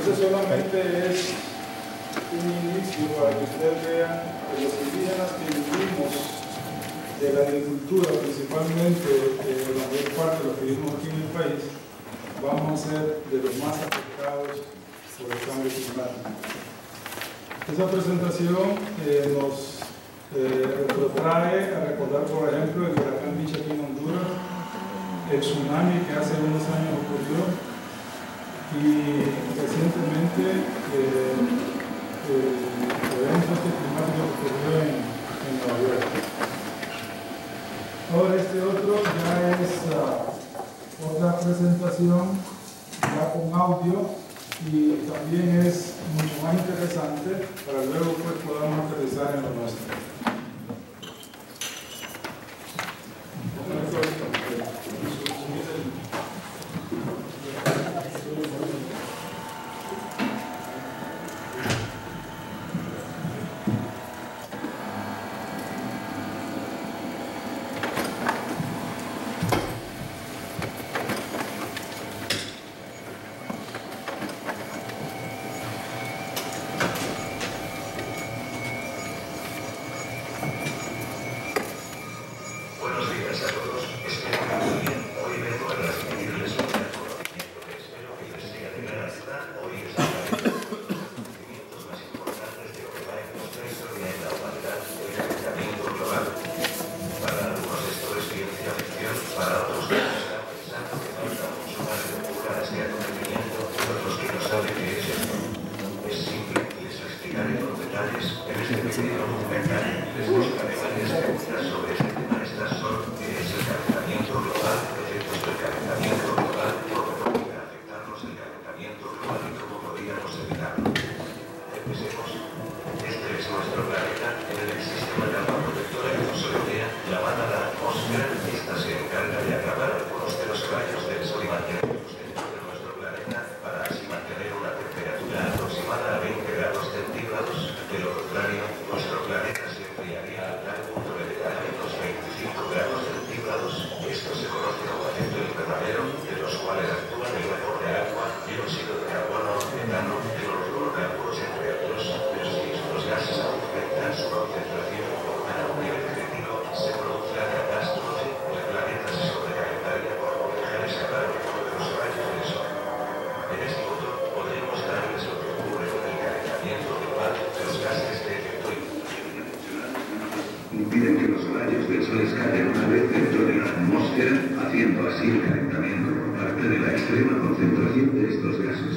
Eso solamente es un inicio para que ustedes vean que los indígenas que vivimos de la agricultura, principalmente la mayor parte de los que vivimos aquí en el país, vamos a ser de los más afectados por el cambio climático. Esa presentación nos retrotrae a recordar, por ejemplo, el huracán Bicha aquí en Honduras, el tsunami que hace unos años ocurrió, y recientemente el evento climático que ocurrió en Nueva York. Ahora este otro ya es otra presentación ya con audio y también es mucho más interesante para luego pues podamos aterrizar en lo nuestro. Impiden que los rayos del sol escapen una vez dentro de la atmósfera, haciendo así el calentamiento por parte de la extrema concentración de estos gases.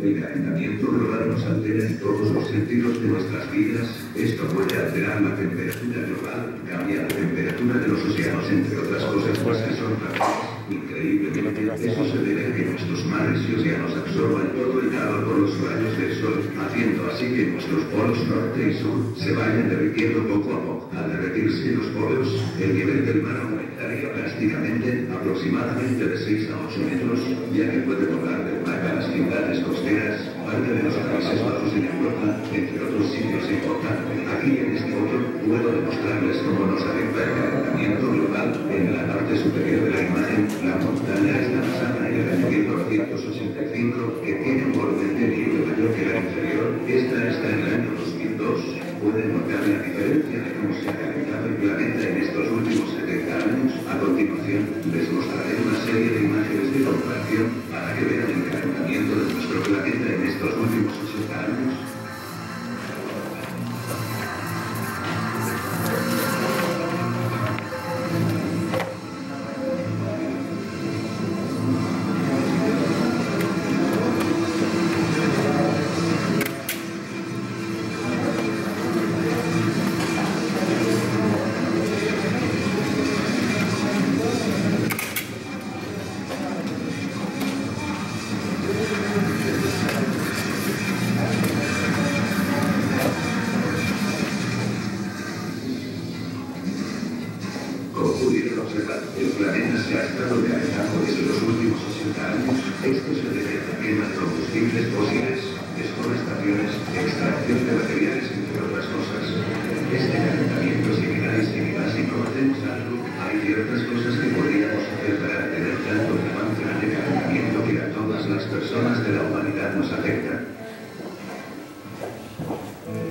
El calentamiento global nos altera en todos los sentidos de nuestras vidas. Esto puede alterar la temperatura global, cambia la temperatura de los océanos, entre otras cosas pues que son rápidas. Increíblemente, eso se debe a que nuestros mares y océanos absorban todo el calor por los rayos del sol, haciendo así que nuestros polos norte y sur se vayan derritiendo poco a poco. Al derretirse los polos, el nivel del mar aumentaría drásticamente, aproximadamente de 6 a 8 metros, ya que puede volar del mar a las ciudades costeras, parte de los Países Bajos en Europa, entre otros sitios importantes. Aquí en este otro puedo demostrarles cómo nos afecta el calentamiento global. En la parte superior de la imagen, la montaña está basada en el año 1985, que tiene un volumen de nieve mayor que la inferior. Esta está en el año 2002. Pueden notar la diferencia de cómo se ha calentado el planeta en estos últimos 70 años. A continuación, les mostraré una serie de imágenes de comparación para que vean el calentamiento de nuestro planeta en estos últimos 80 años.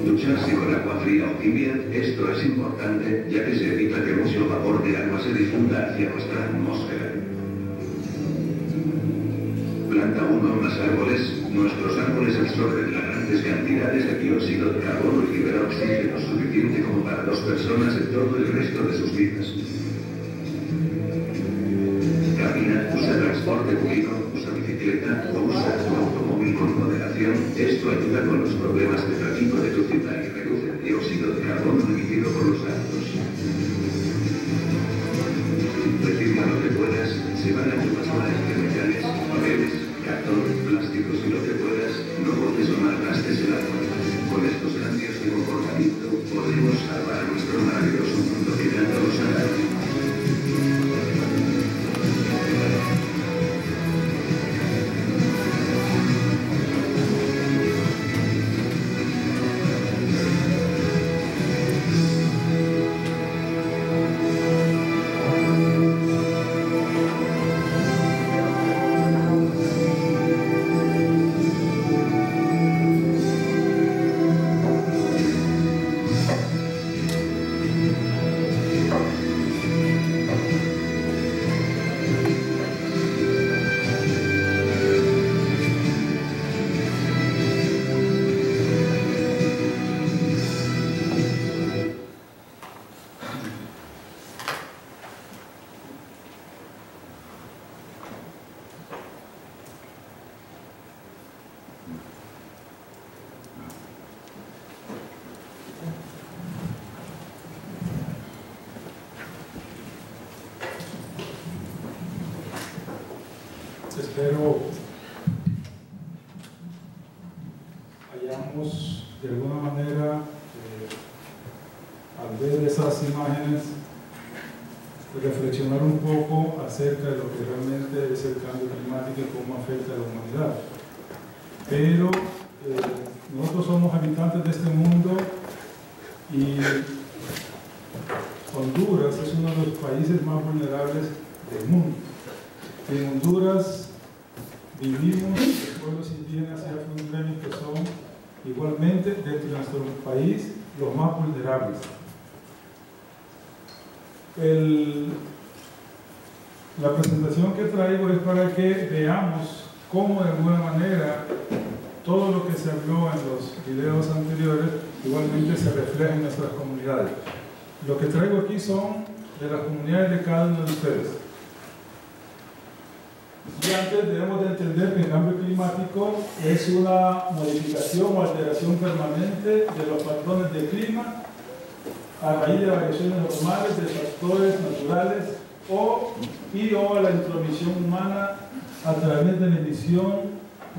Ducharse con agua fría o tibia, esto es importante ya que se evita que mucho vapor de agua se difunda hacia nuestra atmósfera. Planta uno o más árboles. Nuestros árboles absorben grandes cantidades de dióxido de carbono y libera oxígeno suficiente como para 2 personas en todo el resto de sus vidas. Camina, usa transporte público, usa bicicleta o usa tu automóvil con moderación. Esto ayuda con los problemas de tráfico de tu ciudad y reduce el dióxido de carbono emitido por los autos. Recicla lo que puedas, separa tu basura entre metales, papeles, cartón, plásticos y lo que puedas, no botes o malgastes el agua. Con estos cambios de comportamiento podemos salvar nuestro maravilloso mundo quedándonos a la vida. Espero hayamos de alguna manera, al ver esas imágenes, reflexionar un poco acerca de lo que realmente es el cambio climático y cómo afecta a la humanidad. Pero nosotros somos habitantes de este mundo y Honduras es uno de los países más vulnerables del mundo. En Honduras vivimos los pueblos indígenas y afrohondureños que son igualmente dentro de nuestro país los más vulnerables. La presentación que traigo es para que veamos cómo de alguna manera todo lo que se habló en los videos anteriores igualmente se refleja en nuestras comunidades. Lo que traigo aquí son de las comunidades de cada uno de ustedes. Y antes debemos de entender que el cambio climático es una modificación o alteración permanente de los patrones de clima a raíz de variaciones normales de factores naturales o a la intromisión humana a través de la emisión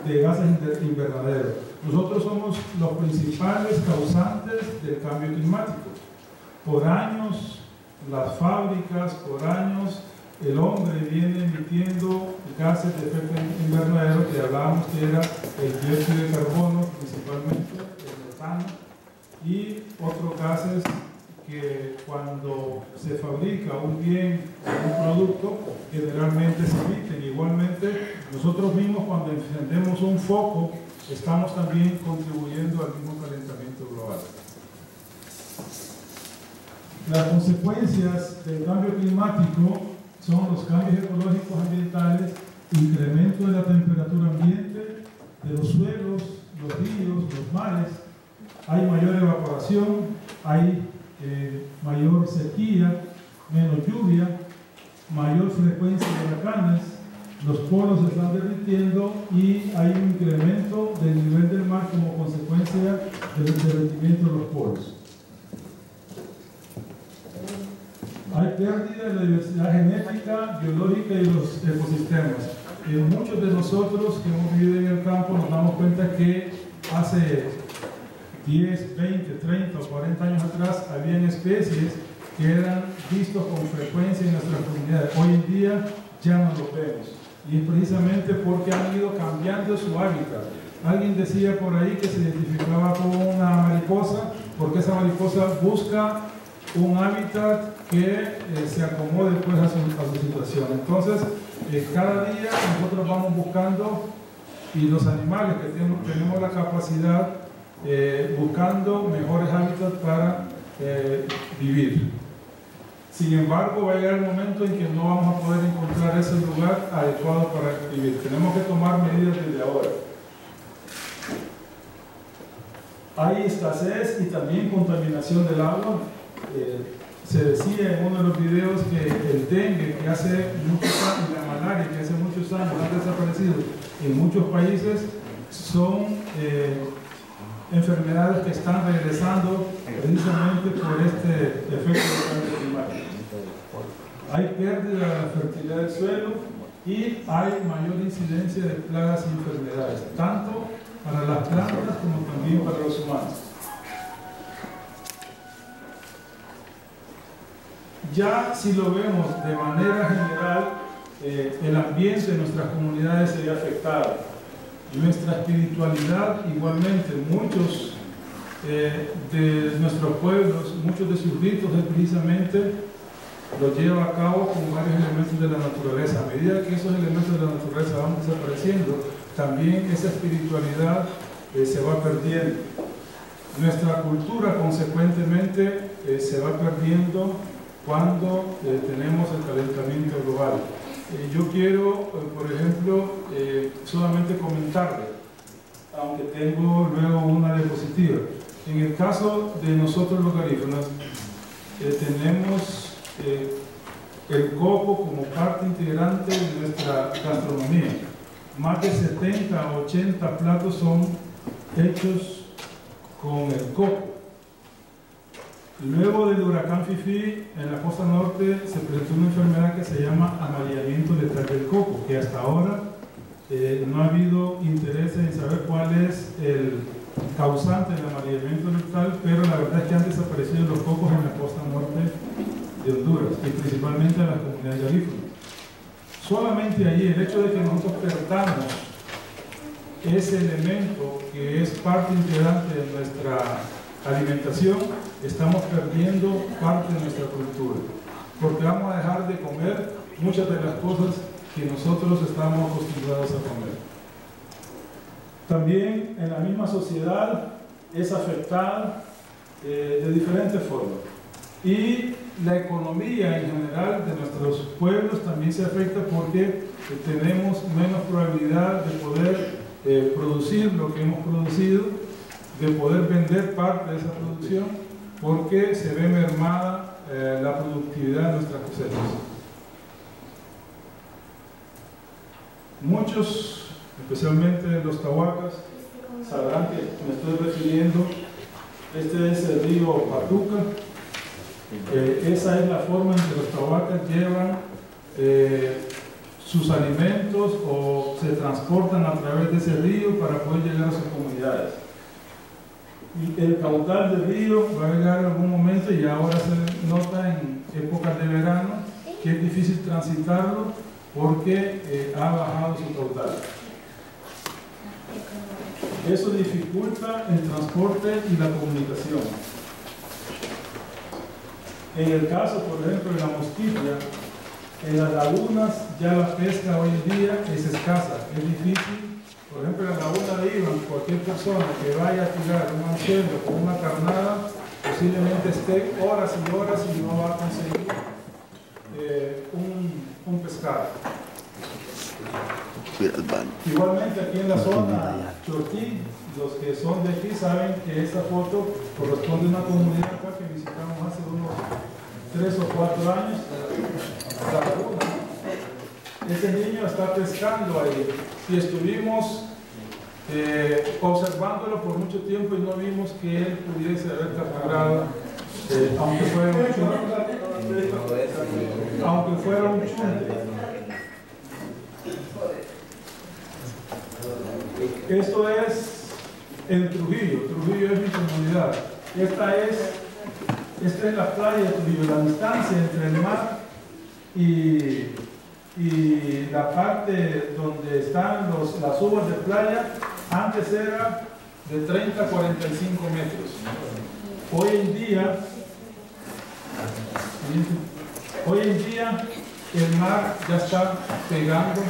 de gases invernaderos. Nosotros somos los principales causantes del cambio climático. Por años, las fábricas, por años, el hombre viene emitiendo gases de efecto invernadero que hablábamos que era el dióxido de carbono, principalmente el metano, y otros gases que cuando se fabrica un bien o un producto generalmente se emiten. Igualmente nosotros mismos cuando encendemos un foco estamos también contribuyendo al mismo calentamiento global. Las consecuencias del cambio climático son los cambios ecológicos ambientales, incremento de la temperatura ambiente, de los suelos, los ríos, los mares. Hay mayor evaporación, hay mayor sequía, menos lluvia, mayor frecuencia de huracanes, los polos se están derritiendo y hay un incremento del nivel del mar como consecuencia del derretimiento de los polos. Hay pérdida de la diversidad genética, biológica y los ecosistemas. Muchos de nosotros que hemos vivido en el campo nos damos cuenta que hace 10, 20, 30 o 40 años atrás habían especies que eran vistos con frecuencia en nuestras comunidades. Hoy en día ya no lo vemos. Y es precisamente porque han ido cambiando su hábitat. Alguien decía por ahí que se identificaba con una mariposa porque esa mariposa busca un hábitat que se acomode pues a su situación. Entonces, cada día nosotros vamos buscando, y los animales que tenemos la capacidad buscando mejores hábitats para vivir. Sin embargo, va a llegar el momento en que no vamos a poder encontrar ese lugar adecuado para vivir. Tenemos que tomar medidas desde ahora. Hay escasez y también contaminación del agua. Se decía en uno de los videos que el dengue, que hace muchos años, y la malaria, que hace muchos años han desaparecido en muchos países, son enfermedades que están regresando precisamente por este efecto del cambio climático. Hay pérdida de la fertilidad del suelo y hay mayor incidencia de plagas y enfermedades, tanto para las plantas como también para los humanos. Ya si lo vemos de manera general, el ambiente de nuestras comunidades se ve afectado. Nuestra espiritualidad igualmente, muchos de nuestros pueblos, muchos de sus ritos precisamente los lleva a cabo con varios elementos de la naturaleza. A medida que esos elementos de la naturaleza van desapareciendo, también esa espiritualidad se va perdiendo. Nuestra cultura consecuentemente se va perdiendo cuando tenemos el calentamiento global. Yo quiero, por ejemplo, solamente comentarle, aunque tengo luego una diapositiva. En el caso de nosotros los garífunas, tenemos el coco como parte integrante de nuestra gastronomía. Más de 70 a 80 platos son hechos con el coco. Luego del huracán Fifi, en la costa norte se presentó una enfermedad que se llama amarillamiento letal del coco, que hasta ahora no ha habido interés en saber cuál es el causante del amarillamiento letal, pero la verdad es que han desaparecido los cocos en la costa norte de Honduras y principalmente en las comunidades garífunas. Solamente allí el hecho de que nosotros perdamos ese elemento que es parte integrante de nuestra alimentación, estamos perdiendo parte de nuestra cultura, porque vamos a dejar de comer muchas de las cosas que nosotros estamos acostumbrados a comer. También en la misma sociedad es afectada de diferentes formas, y la economía en general de nuestros pueblos también se afecta porque tenemos menos probabilidad de poder producir lo que hemos producido, de poder vender parte de esa producción, porque se ve mermada la productividad de nuestras cosechas. Muchos, especialmente los tahuacas, sabrán que me estoy refiriendo. Este es el río Patuca. Esa es la forma en que los tahuacas llevan sus alimentos o se transportan a través de ese río para poder llegar a sus comunidades. Y el caudal del río va a llegar en algún momento, y ahora se nota en épocas de verano que es difícil transitarlo porque ha bajado su caudal. Eso dificulta el transporte y la comunicación. En el caso, por ejemplo, de la mosquilla, en las lagunas ya la pesca hoy en día es escasa, es difícil. Por ejemplo, en la laguna de Iván, cualquier persona que vaya a tirar un anzuelo o una carnada, posiblemente esté horas y horas y no va a conseguir un pescado. Igualmente aquí en la zona Chortí, los que son de aquí saben que esta foto corresponde a una comunidad acá que visitamos hace unos 3 o 4 años. La laguna. Ese niño está pescando ahí y estuvimos observándolo por mucho tiempo y no vimos que él pudiese haber capturado, aunque fuera un chunte. Esto es en Trujillo. Trujillo es mi comunidad. Esta es la playa de Trujillo. La distancia entre el mar y la parte donde están las uvas de playa antes era de 30 a 45 metros. Hoy en día el mar ya está pegando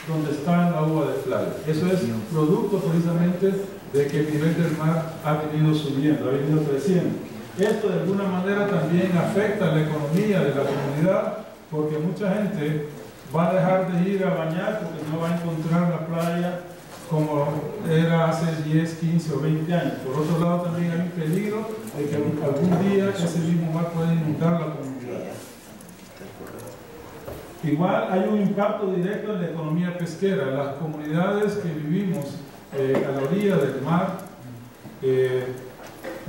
donde está la uva de playa. Eso es producto precisamente de que el nivel del mar ha venido subiendo, ha venido creciendo. Esto de alguna manera también afecta a la economía de la comunidad, porque mucha gente va a dejar de ir a bañar porque no va a encontrar la playa como era hace 10, 15 o 20 años. Por otro lado, también hay un peligro de que algún día ese mismo mar puede inundar la comunidad. Igual hay un impacto directo en la economía pesquera. Las comunidades que vivimos a la orilla del mar,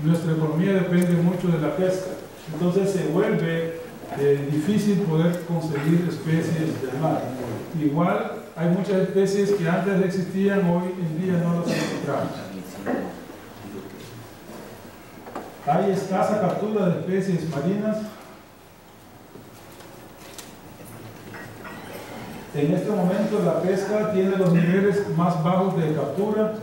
nuestra economía depende mucho de la pesca. Entonces se vuelve difícil poder conseguir especies del mar. Igual hay muchas especies que antes existían, hoy en día no las encontramos. Hay escasa captura de especies marinas. En este momento la pesca tiene los niveles más bajos de captura.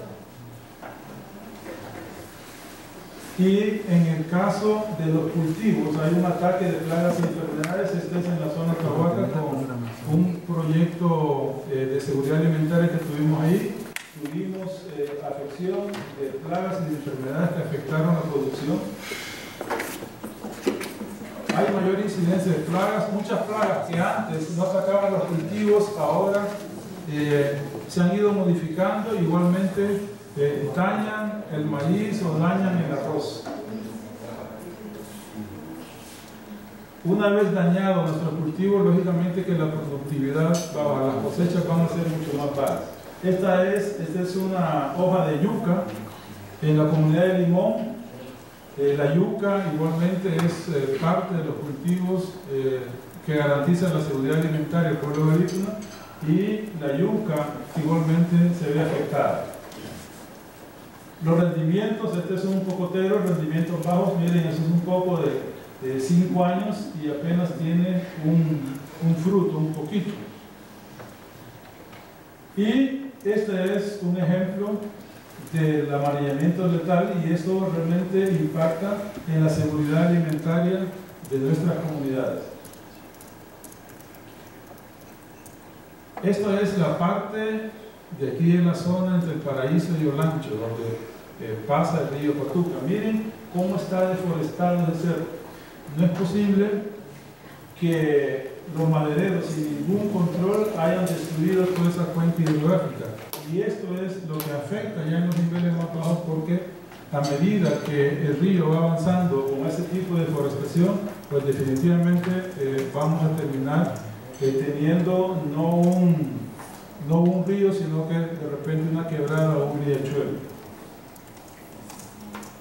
Y en el caso de los cultivos, hay un ataque de plagas y enfermedades. Este es en la zona Tahuaca con un proyecto de seguridad alimentaria que tuvimos ahí. Tuvimos afección de plagas y de enfermedades que afectaron la producción. Hay mayor incidencia de plagas, muchas plagas que antes no atacaban los cultivos, ahora se han ido modificando, igualmente dañan el maíz o dañan el arroz. Una vez dañado nuestro cultivo, lógicamente que la productividad va a bajar, las cosechas van a ser mucho más bajas. Esta es una hoja de yuca en la comunidad de Limón. La yuca igualmente es parte de los cultivos que garantizan la seguridad alimentaria del pueblo agrícola, y la yuca igualmente se ve afectada. Los rendimientos, este es un cocotero, rendimientos bajos, miren, eso es un coco de 5 años y apenas tiene un fruto, un poquito. Y este es un ejemplo del amarillamiento letal, y esto realmente impacta en la seguridad alimentaria de nuestras comunidades. Esta es la parte de aquí en la zona entre el Paraíso y Olancho, donde pasa el río Cotuca. Miren cómo está deforestado el cerro. No es posible que los madereros sin ningún control hayan destruido toda esa cuenca hidrográfica. Y esto es lo que afecta ya en los niveles más bajos, porque a medida que el río va avanzando con ese tipo de deforestación, pues definitivamente vamos a terminar teniendo no un río, sino que de repente una quebrada o un riachuelo.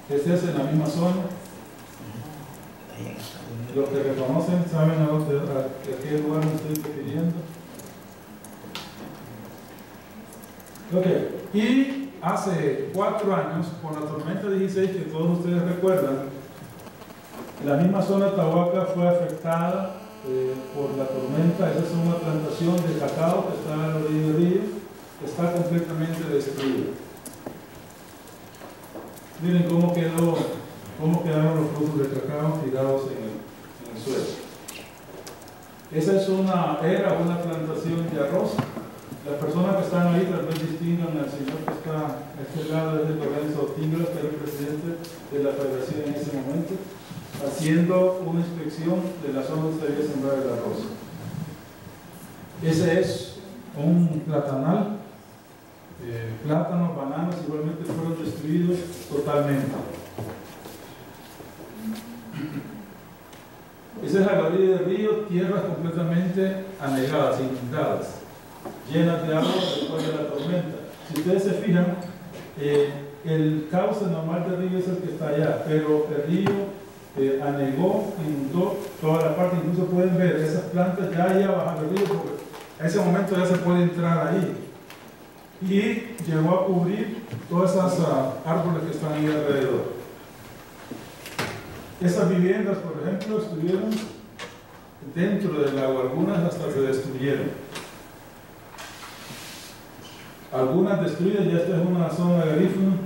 Este es en la misma zona. Los que reconocen saben a qué lugar me estoy refiriendo. Ok, y hace 4 años, con la tormenta 16 que todos ustedes recuerdan, la misma zona Tahuaca fue afectada por la tormenta. Esa es una plantación de cacao que está a la orilla del río, que está completamente destruida. Miren cómo quedaron los frutos de cacao tirados en el suelo. Esa era una plantación de arroz. Las personas que están ahí tal vez distingan al señor que está a este lado, es el Lorenzo Tinglas, que era el presidente de la federación en ese momento, haciendo una inspección de la zona donde se había sembrado el arroz. Ese es un platanal. Plátanos, bananos igualmente fueron destruidos totalmente. Esa es a la orilla del río, tierras completamente anegadas, inundadas, llenas de agua después de la tormenta. Si ustedes se fijan, el cauce normal del río es el que está allá, pero el río anegó, inundó toda la parte. Incluso pueden ver esas plantas ya allá bajo el río, porque a ese momento ya se puede entrar ahí. Y llegó a cubrir todas esas árboles que están ahí alrededor. Esas viviendas, por ejemplo, estuvieron dentro del agua, algunas hasta se destruyeron. Algunas destruidas, ya esta es una zona agrícola.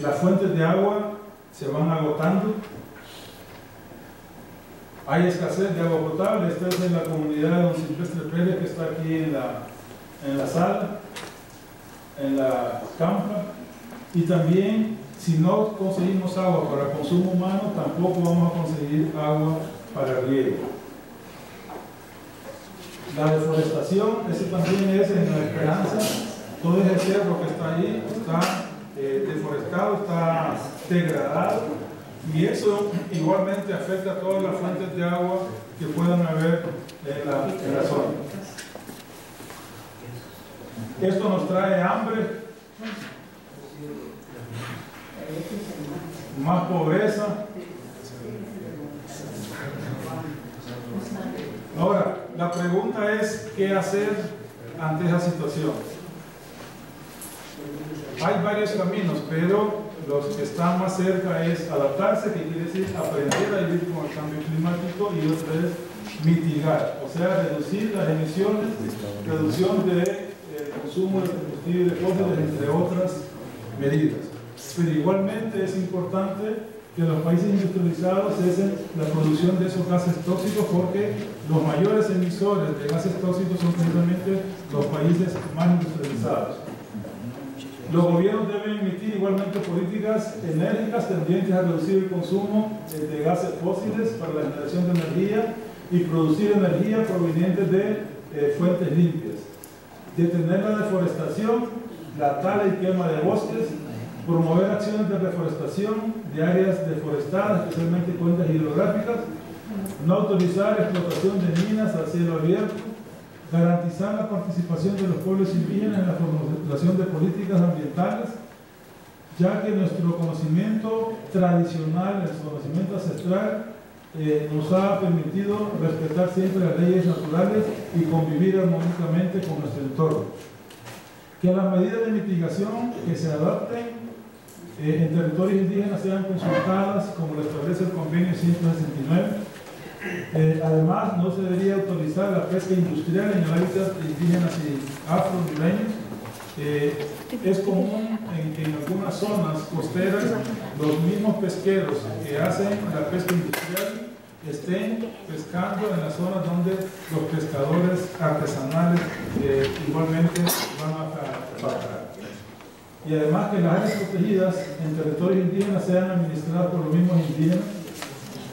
Las fuentes de agua se van agotando. Hay escasez de agua potable. Esta es en la comunidad de Don Silvestre Pérez, que está aquí en la sala. en la campa, y también si no conseguimos agua para consumo humano, tampoco vamos a conseguir agua para riego. La deforestación, eso también es en la esperanza. Todo ese cerro que está ahí está deforestado, está degradado, y eso igualmente afecta a todas las fuentes de agua que puedan haber en la zona. Esto nos trae hambre, más pobreza. Ahora, la pregunta es, ¿qué hacer ante esa situación? Hay varios caminos, pero los que están más cerca es adaptarse, que quiere decir aprender a vivir con el cambio climático, y otra es mitigar, o sea, reducir las emisiones, reducción del consumo de combustibles fósiles, entre otras medidas. Pero igualmente es importante que los países industrializados cesen la producción de esos gases tóxicos, porque los mayores emisores de gases tóxicos son precisamente los países más industrializados. Los gobiernos deben emitir igualmente políticas enérgicas tendientes a reducir el consumo de gases fósiles para la generación de energía y producir energía proveniente de fuentes limpias. Detener la deforestación, la tala y quema de bosques, promover acciones de reforestación de áreas deforestadas, especialmente cuencas hidrográficas, no autorizar explotación de minas a cielo abierto, garantizar la participación de los pueblos indígenas en la formulación de políticas ambientales, ya que nuestro conocimiento tradicional, nuestro conocimiento ancestral, nos ha permitido respetar siempre las leyes naturales y convivir armónicamente con nuestro entorno. Que las medidas de mitigación que se adopten en territorios indígenas sean consultadas, como lo establece el convenio 169. Además, no se debería autorizar la pesca industrial en el hábitat de indígenas y afro-hondureños. Es común en algunas zonas costeras los mismos pesqueros que hacen la pesca industrial estén pescando en las zonas donde los pescadores artesanales igualmente van a trabajar. Y además que las áreas protegidas en territorios indígenas sean administradas por los mismos indígenas,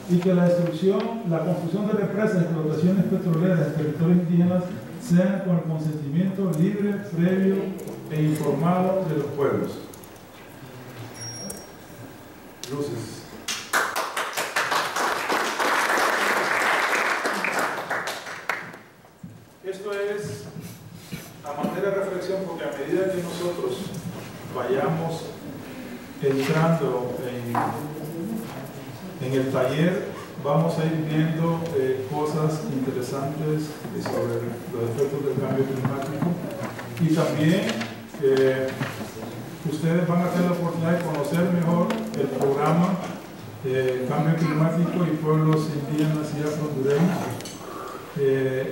y que la destrucción, la construcción de represas y explotaciones petroleras en territorios indígenas sean con el consentimiento libre, previo e informado de los pueblos. Luces. Esto es a manera de reflexión, porque a medida que nosotros vayamos entrando en el taller, vamos a ir viendo cosas interesantes sobre los efectos del cambio climático, y también ustedes van a tener la oportunidad de conocer mejor el programa Cambio Climático y Pueblos Indígenas y Afro-hondureños,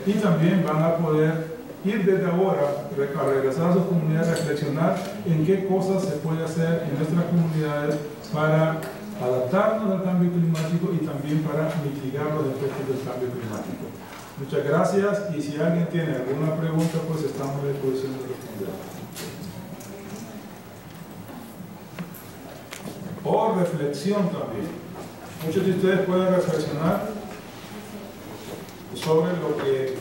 y también van a poder ir desde ahora a regresar a sus comunidades, a reflexionar en qué cosas se puede hacer en nuestras comunidades para adaptarnos al cambio climático y también para mitigar los efectos del cambio climático. Muchas gracias, y si alguien tiene alguna pregunta, pues estamos a disposición de responder. O reflexión también. Muchos de ustedes pueden reflexionar sobre lo que